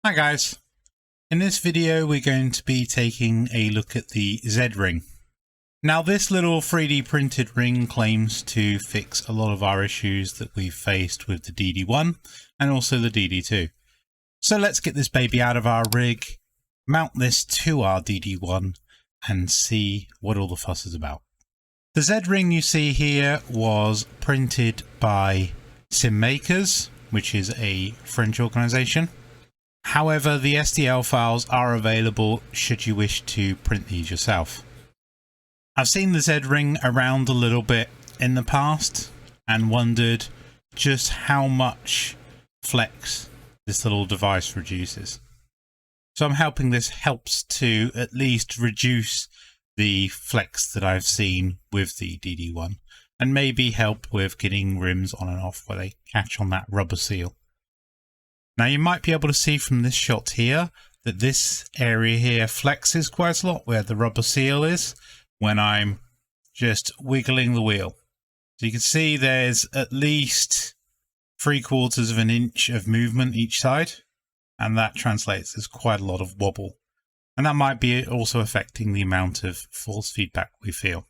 Hi guys, in this video we're going to be taking a look at the Z-ring. Now this little 3D printed ring claims to fix a lot of our issues that we've faced with the DD1 and also the DD2. So let's get this baby out of our rig, mount this to our DD1 and see what all the fuss is about. The Z-ring you see here was printed by SimMakerz, which is a French organization. However, the STL files are available should you wish to print these yourself. I've seen the Z-ring around a little bit in the past and wondered just how much flex this little device reduces. So I'm hoping this helps to at least reduce the flex that I've seen with the DD1 and maybe help with getting rims on and off where they catch on that rubber seal. Now you might be able to see from this shot here that this area here flexes quite a lot where the rubber seal is when I'm just wiggling the wheel. So you can see there's at least 3/4 of an inch of movement each side, and that translates as quite a lot of wobble. And that might be also affecting the amount of force feedback we feel.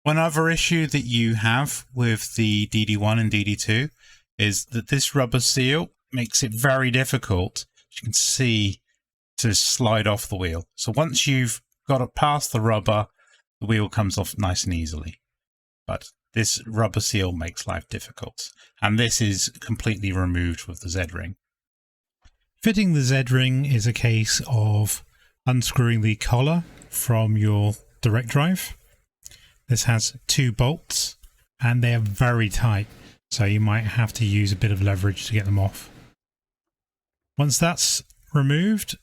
One other issue that you have with the DD1 and DD2 is that this rubber seal makes it very difficult, as you can see, to slide off the wheel. So once you've got it past the rubber, the wheel comes off nice and easily. But this rubber seal makes life difficult. And this is completely removed with the Z-ring. Fitting the Z-ring is a case of unscrewing the collar from your direct drive. This has 2 bolts and they are very tight, so you might have to use a bit of leverage to get them off. Once that's removed,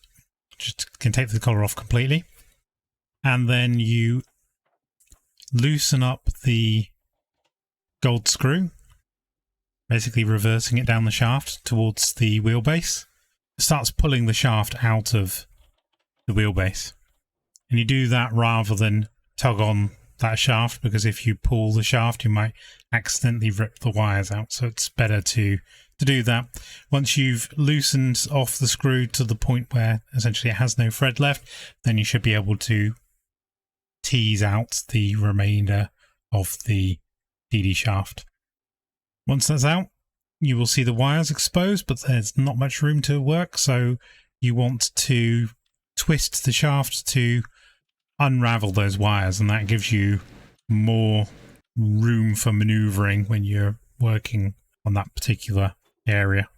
just can take the collar off completely, and then you loosen up the gold screw, basically reversing it down the shaft towards the wheelbase. It starts pulling the shaft out of the wheelbase, and you do that rather than tug on that shaft, because if you pull the shaft you might accidentally rip the wires out, so it's better to do that. Once you've loosened off the screw to the point where essentially it has no thread left, then you should be able to tease out the remainder of the DD shaft. Once that's out, you will see the wires exposed, but there's not much room to work, so you want to twist the shaft to unravel those wires, and that gives you more room for maneuvering when you're working on that particular area.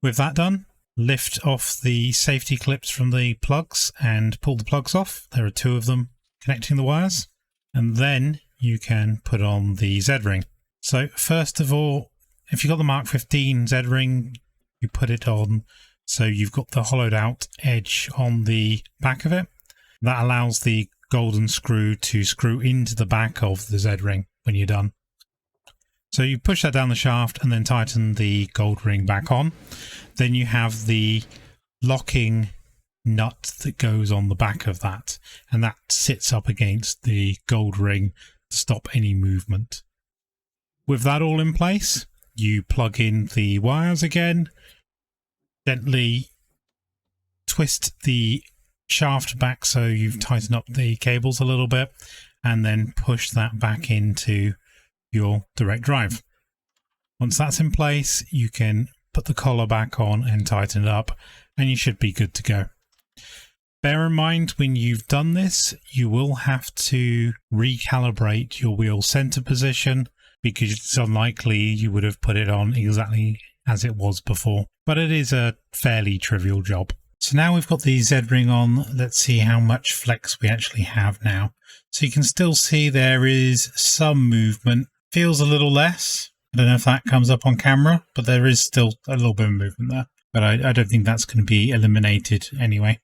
With that done, lift off the safety clips from the plugs and pull the plugs off. There are 2 of them connecting the wires, and then you can put on the Z-ring. So first of all, if you've got the Mark 15 Z-ring, you put it on so you've got the hollowed out edge on the back of it. That allows the golden screw to screw into the back of the Z-ring when you're done. So you push that down the shaft and then tighten the gold ring back on. Then you have the locking nut that goes on the back of that, and that sits up against the gold ring to stop any movement. With that all in place, you plug in the wires again, gently twist the shaft back so you've tightened up the cables a little bit, and then push that back into your direct drive. Once that's in place, you can put the collar back on and tighten it up, and you should be good to go. Bear in mind, when you've done this, you will have to recalibrate your wheel center position, because it's unlikely you would have put it on exactly as it was before, but it is a fairly trivial job. So now we've got the Z-ring on, let's see how much flex we actually have now. So you can still see there is some movement. Feels a little less. I don't know if that comes up on camera, but there is still a little bit of movement there. But I don't think that's going to be eliminated anyway.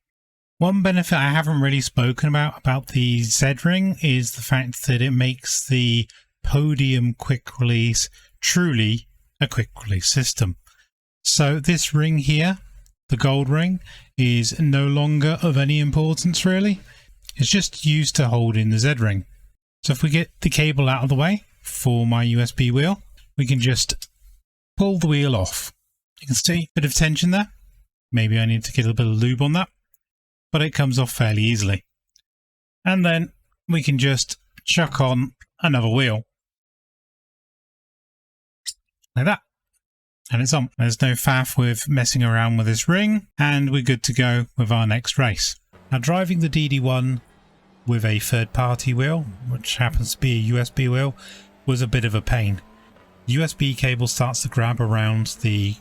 One benefit I haven't really spoken about the Z-ring is the fact that it makes the Podium quick release truly a quick release system. So this ring here, the gold ring, is no longer of any importance really. It's just used to hold in the Z-ring. So if we get the cable out of the way for my USB wheel, we can just pull the wheel off. You can see a bit of tension there. Maybe I need to get a bit of lube on that, but it comes off fairly easily. And then we can just chuck on another wheel. Like that. And it's on. There's no faff with messing around with this ring, and we're good to go with our next race. Now, driving the DD1 with a third-party wheel, which happens to be a USB wheel, was a bit of a pain. The USB cable starts to grab around the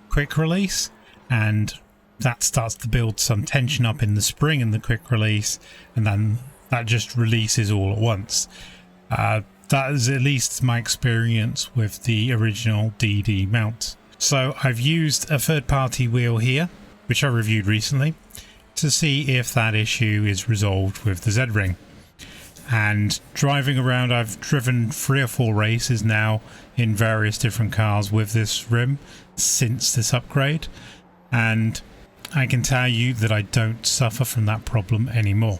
quick release, and that starts to build some tension up in the spring in the quick release, and then that just releases all at once. That is at least my experience with the original DD mount. So I've used a third-party wheel here, which I reviewed recently, to see if that issue is resolved with the Z-Ring. And driving around, I've driven 3 or 4 races now in various different cars with this rim since this upgrade, and I can tell you that I don't suffer from that problem anymore.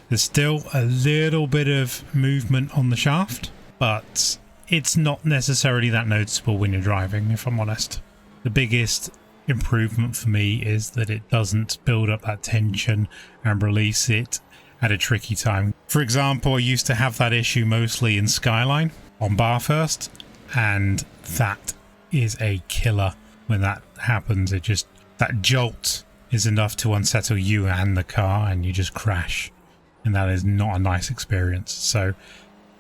There's still a little bit of movement on the shaft, but it's not necessarily that noticeable when you're driving, if I'm honest. The biggest improvement for me is that it doesn't build up that tension and release it at a tricky time. For example, I used to have that issue mostly in Skyline on bar first, and that is a killer when that happens. It just, that jolt is enough to unsettle you and the car, and you just crash. And that is not a nice experience. So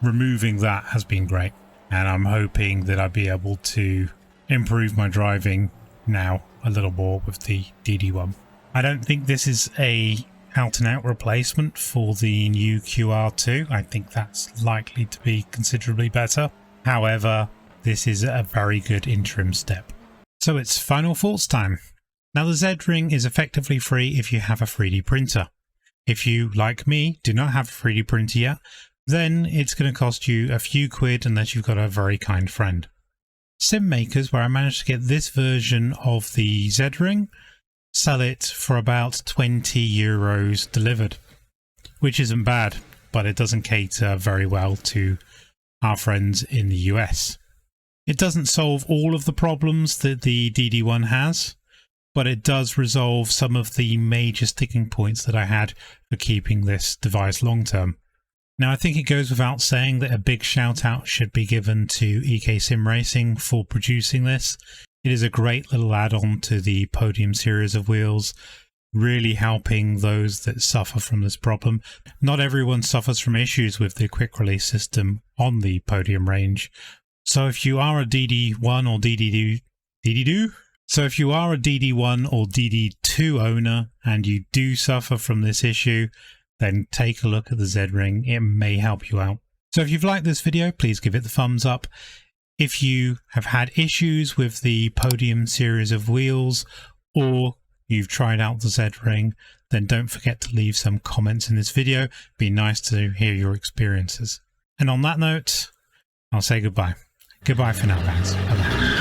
removing that has been great, and I'm hoping that I'll be able to improve my driving now a little more with the DD1. I don't think this is a out and out replacement for the new QR2. I think that's likely to be considerably better. However, this is a very good interim step. So it's final thoughts time. Now, the Z-Ring is effectively free if you have a 3D printer. If you, like me, do not have a 3D printer yet, then it's going to cost you a few quid unless you've got a very kind friend. SimMakerz, where I managed to get this version of the Z-Ring, sell it for about 20 euros delivered, which isn't bad, but it doesn't cater very well to our friends in the US. It doesn't solve all of the problems that the DD1 has, but it does resolve some of the major sticking points that I had for keeping this device long term. Now, I think it goes without saying that a big shout out should be given to EK Sim Racing for producing this. It is a great little add-on to the Podium series of wheels, really helping those that suffer from this problem. Not everyone suffers from issues with the quick release system on the Podium range. So if you are a DD1 or DD2, So if you are a DD1 or DD2 owner and you do suffer from this issue, then take a look at the Z-Ring. It may help you out. So if you've liked this video, please give it the thumbs up. If you have had issues with the Podium series of wheels, or you've tried out the Z-Ring, then don't forget to leave some comments in this video. It'd be nice to hear your experiences. And on that note, I'll say goodbye. Goodbye for now, guys. Bye-bye.